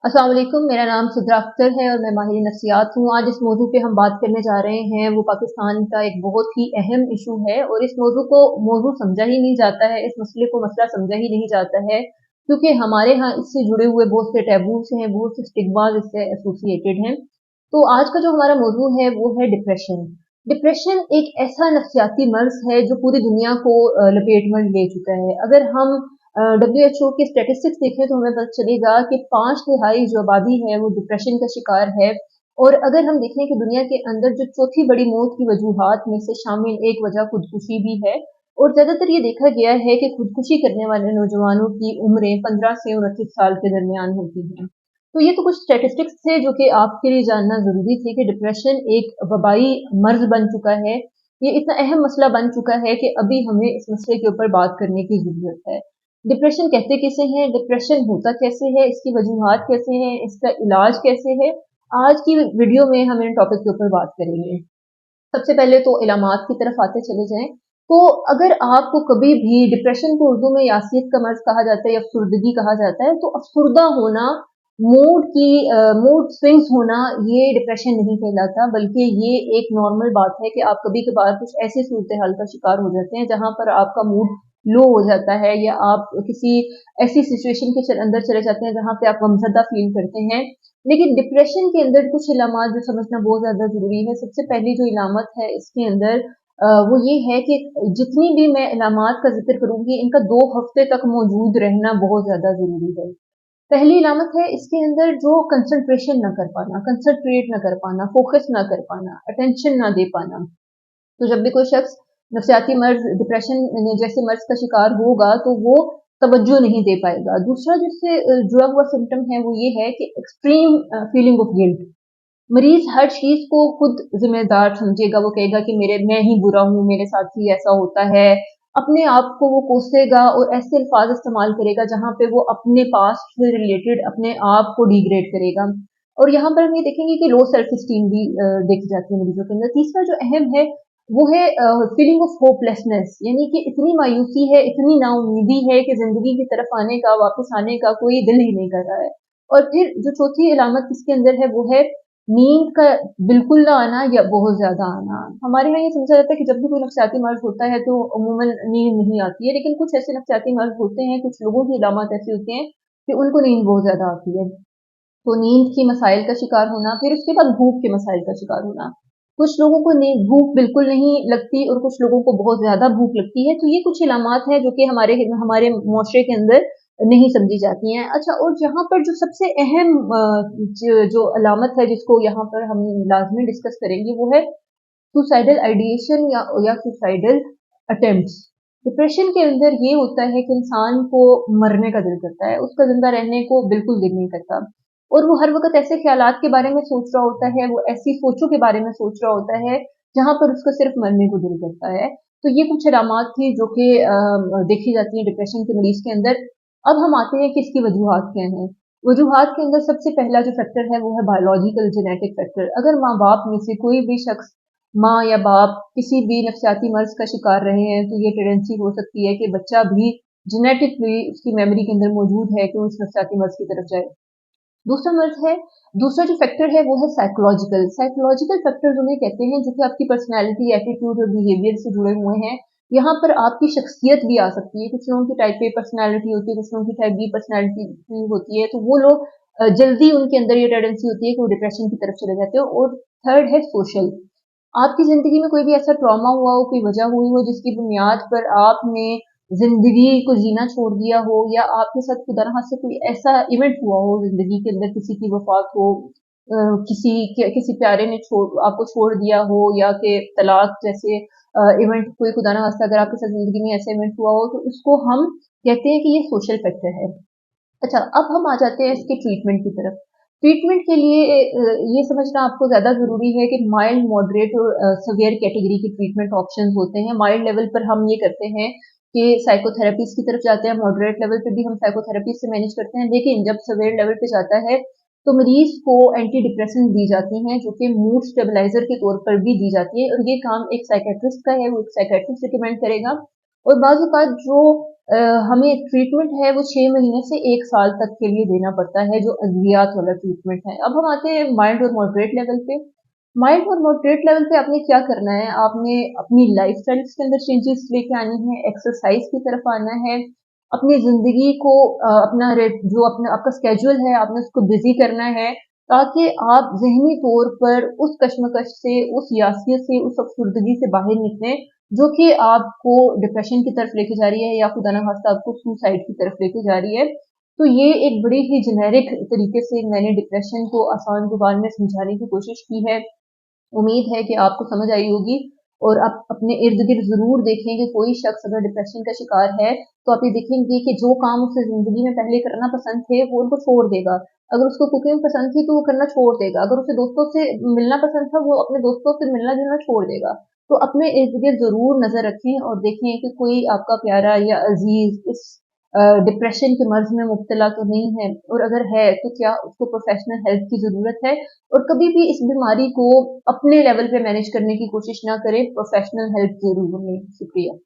अस्सलाम वालेकुम, मेरा नाम सिद्रा अख्तर है और मैं माहिर नफ्सियात हूँ। आज इस मौजू पे हम बात करने जा रहे हैं वो पाकिस्तान का एक बहुत ही अहम इशू है और इस मौजू को मौजू समझा ही नहीं जाता है, इस मसले को मसला समझा ही नहीं जाता है क्योंकि हमारे यहाँ इससे जुड़े हुए बहुत से टैबूज हैं, बहुत से स्टिग्माज इससे एसोसिएटेड हैं। तो आज का जो हमारा मौजू है वो है डिप्रेशन। डिप्रेशन एक ऐसा नफ्सियाती मर्ज है जो पूरी दुनिया को लपेट में ले चुका है। अगर हम WHO की स्टेटिस्टिक्स देखें तो हमें पता चलेगा कि 5/3 जो आबादी है वो डिप्रेशन का शिकार है। और अगर हम देखें कि दुनिया के अंदर जो चौथी बड़ी मौत की वजूहात में से शामिल एक वजह खुदकुशी भी है। और ज्यादातर ये देखा गया है कि खुदकुशी करने वाले नौजवानों की उम्रें 15 से 29 साल के दरमियान होती हैं। तो ये तो कुछ स्टेटिस्टिक्स थे जो कि आपके लिए जानना जरूरी थे कि डिप्रेशन एक वबाई मर्ज बन चुका है। ये इतना अहम मसला बन चुका है कि अभी हमें इस मसले के ऊपर बात करने की जरूरत है। डिप्रेशन कहते किसे हैं, डिप्रेशन होता कैसे है, इसकी वजूहात कैसे हैं, इसका इलाज कैसे है, आज की वीडियो में हम इन टॉपिक के ऊपर बात करेंगे। सबसे पहले तो इलामात की तरफ आते चले जाएं। तो अगर आपको कभी भी डिप्रेशन को उर्दू में यासियत का मर्ज कहा जाता है या अफसुर्दगी कहा जाता है, तो अफसुर्दा होना, मूड स्विंग्स होना, ये डिप्रेशन नहीं कहलाता, बल्कि ये एक नॉर्मल बात है कि आप कभी कभार कुछ ऐसे सूरत हाल का शिकार हो जाते हैं जहां पर आपका मूड लो हो जाता है या आप किसी ऐसी सिचुएशन के अंदर चले जाते हैं जहां पे आप गमजदा फील करते हैं। लेकिन डिप्रेशन के अंदर कुछ इलामात जो समझना बहुत ज्यादा जरूरी है। सबसे पहली जो इलामत है इसके अंदर वो ये है कि जितनी भी मैं इलामात का जिक्र करूंगी इनका 2 हफ्ते तक मौजूद रहना बहुत ज्यादा जरूरी है। पहली इलामत है इसके अंदर जो कंसंट्रेशन ना कर पाना, कंसंट्रेट ना कर पाना, फोकस ना कर पाना, अटेंशन ना दे पाना। तो जब भी कोई शख्स नफ्सियाती मर्ज डिप्रेशन जैसे मर्ज का शिकार होगा तो वो तवज्जो नहीं दे पाएगा। दूसरा जिससे जुड़ा हुआ सिम्टम है वो ये है कि एक्सट्रीम फीलिंग ऑफ गिल्ट। मरीज हर चीज को खुद जिम्मेदार समझेगा, वो कहेगा कि मेरे मैं ही बुरा हूँ, मेरे साथ ही ऐसा होता है। अपने आप को वो कोसेगा और ऐसे अल्फाज इस्तेमाल करेगा जहां पे वो अपने पास्ट से रिलेटेड अपने आप को डिग्रेड करेगा। और यहाँ पर हम ये देखेंगे कि लो सेल्फ स्टीम भी देखी जाती है मरीजों के अंदर। तीसरा जो अहम है वो है फीलिंग ऑफ होपलेसनेस, यानी कि इतनी मायूसी है, इतनी नाउमीदी है कि जिंदगी की तरफ आने का, वापस आने का कोई दिल ही नहीं कर रहा है। और फिर जो चौथी इलामत इसके अंदर है वो है नींद का बिल्कुल ना आना या बहुत ज्यादा आना। हमारे यहाँ ये समझा जाता है कि जब भी कोई नफसियाती मर्ज होता है तो अमूमन नींद नहीं आती है, लेकिन कुछ ऐसे नफसियाती मर्ज होते हैं, कुछ लोगों की इलामत ऐसी होती हैं कि उनको नींद बहुत ज्यादा आती है। तो नींद की मसाइल का शिकार होना, फिर उसके बाद भूख के मसाइल का शिकार होना। कुछ लोगों को भूख बिल्कुल नहीं लगती और कुछ लोगों को बहुत ज्यादा भूख लगती है। तो ये कुछ इलामात हैं जो कि हमारे हमारे मुआशरे के अंदर नहीं समझी जाती हैं। अच्छा, और जहाँ पर जो सबसे अहम जो अलामत है जिसको यहाँ पर हम लाजमी डिस्कस करेंगे वो है सुसाइडल आइडिएशन या सुसाइडल अटेम्प्ट्स। डिप्रेशन के अंदर ये होता है कि इंसान को मरने का दिल करता है, उसका जिंदा रहने को बिल्कुल दिल नहीं करता और वो हर वक्त ऐसे ख्यालात के बारे में सोच रहा होता है, वो ऐसी सोचों के बारे में सोच रहा होता है जहां पर उसका सिर्फ मरने को दिल करता है। तो ये कुछ अलामात थी जो कि देखी जाती है डिप्रेशन के मरीज के अंदर। अब हम आते हैं कि इसकी वजूहात क्या हैं। वजूहात के अंदर सबसे पहला जो फैक्टर है वो है बायोलॉजिकल जेनेटिक फैक्टर। अगर माँ बाप में से कोई भी शख्स, माँ या बाप, किसी भी नफसियाती मर्ज का शिकार रहे हैं तो ये टेंडेंसी हो सकती है कि बच्चा भी जेनेटिकली उसकी मेमोरी के अंदर मौजूद है कि उस नफसियाती मर्ज की तरफ जाए। दूसरा मर्ज है, दूसरा जो फैक्टर है वो है साइकोलॉजिकल। साइकोलॉजिकल फैक्टर्स उन्हें कहते हैं जो कि आपकी पर्सनैलिटी, एटीट्यूड और बिहेवियर से जुड़े हुए हैं। यहाँ पर आपकी शख्सियत भी आ सकती है। कुछ लोगों की टाइप ए पर्सनैलिटी होती है, कुछ लोगों की टाइप बी पर्सनैलिटी होती है, तो वो लोग जल्दी उनके अंदर ये टेंडेंसी होती है कि वो डिप्रेशन की तरफ चले जाते हैं। और थर्ड है सोशल। आपकी जिंदगी में कोई भी ऐसा ट्रॉमा हुआ हो, कोई वजह हुई हो जिसकी बुनियाद पर आपने जिंदगी को जीना छोड़ दिया हो या आपके साथ खुदा न से कोई ऐसा इवेंट हुआ हो जिंदगी के अंदर, किसी की वफात हो, किसी प्यारे ने आपको छोड़ दिया हो या कि तलाक जैसे इवेंट, कोई खुदा न अगर आपके साथ जिंदगी में ऐसा इवेंट हुआ हो तो उसको हम कहते हैं कि ये सोशल फैक्टर है। अच्छा, अब हम आ जाते हैं इसके ट्रीटमेंट की तरफ। ट्रीटमेंट के लिए ये समझना आपको ज्यादा जरूरी है कि माइल्ड, मॉडरेट और सवियर कैटेगरी के ट्रीटमेंट ऑप्शंस होते हैं। माइल्ड लेवल पर हम ये करते हैं कि साइकोथेरेपीज की तरफ जाते हैं, मॉडरेट लेवल पे भी हम साइकोथेरेपी से मैनेज करते हैं, लेकिन जब सवियर लेवल पे जाता है तो मरीज को एंटी डिप्रेशन दी जाती हैं जो कि मूड स्टेबलाइजर के तौर पर भी दी जाती है और ये काम एक साइकेट्रिस्ट का है, वो एक साइकेट्रिस्ट रिकमेंड करेगा। और बाज़ औक़ात जो हमें ट्रीटमेंट है वो 6 महीने से 1 साल तक के लिए देना पड़ता है, जो अद्वियात वाला ट्रीटमेंट है। अब हम आते हैं माइल्ड और मॉडरेट लेवल पे। माइल्ड और मॉडरेट लेवल पे आपने क्या करना है, आपने अपनी लाइफ़स्टाइल के अंदर चेंजेस लेके आनी है, एक्सरसाइज़ की तरफ आना है, अपनी ज़िंदगी को अपना जो अपना आपका स्केड्यूल है, आपने उसको बिज़ी करना है, ताकि आप ज़हनी तौर पर उस कश्मकश से, उस यासियत से, उस अफ़सुर्दगी से बाहर निकलें, जो कि आपको डिप्रेशन की तरफ लेके जा रही है या खुदा ना खास्ता आपको सुसाइड की तरफ लेके जा रही है। तो ये एक बड़ी ही जेनेरिक तरीके से मैंने डिप्रेशन को आसान ज़ुबान में समझाने की कोशिश की है। उम्मीद है कि आपको समझ आई होगी और आप अपने इर्द-गिर्द ज़रूर देखें कि कोई शख्स अगर डिप्रेशन का शिकार है, तो आप ये देखेंगे कि जो काम उसे ज़िंदगी में पहले करना पसंद थे, वो उनको छोड़ देगा। अगर उसको कुकिंग पसंद थी, तो वो करना छोड़ देगा। अगर उसे दोस्तों से मिलना पसंद था, वो अपने दोस्तों से मिलना-जुलना छोड़ देगा। तो अपने इर्द-गिर्द ज़रूर नज़र रखें और देखें कि कोई आपका प्यारा या अज़ीज़ इस डिप्रेशन के मर्ज़ में मुब्तला तो नहीं है, और अगर है तो क्या उसको प्रोफ़ेशनल हेल्प की ज़रूरत है। और कभी भी इस बीमारी को अपने लेवल पे मैनेज करने की कोशिश ना करें, प्रोफ़ेशनल हेल्प ज़रूर लें। शुक्रिया।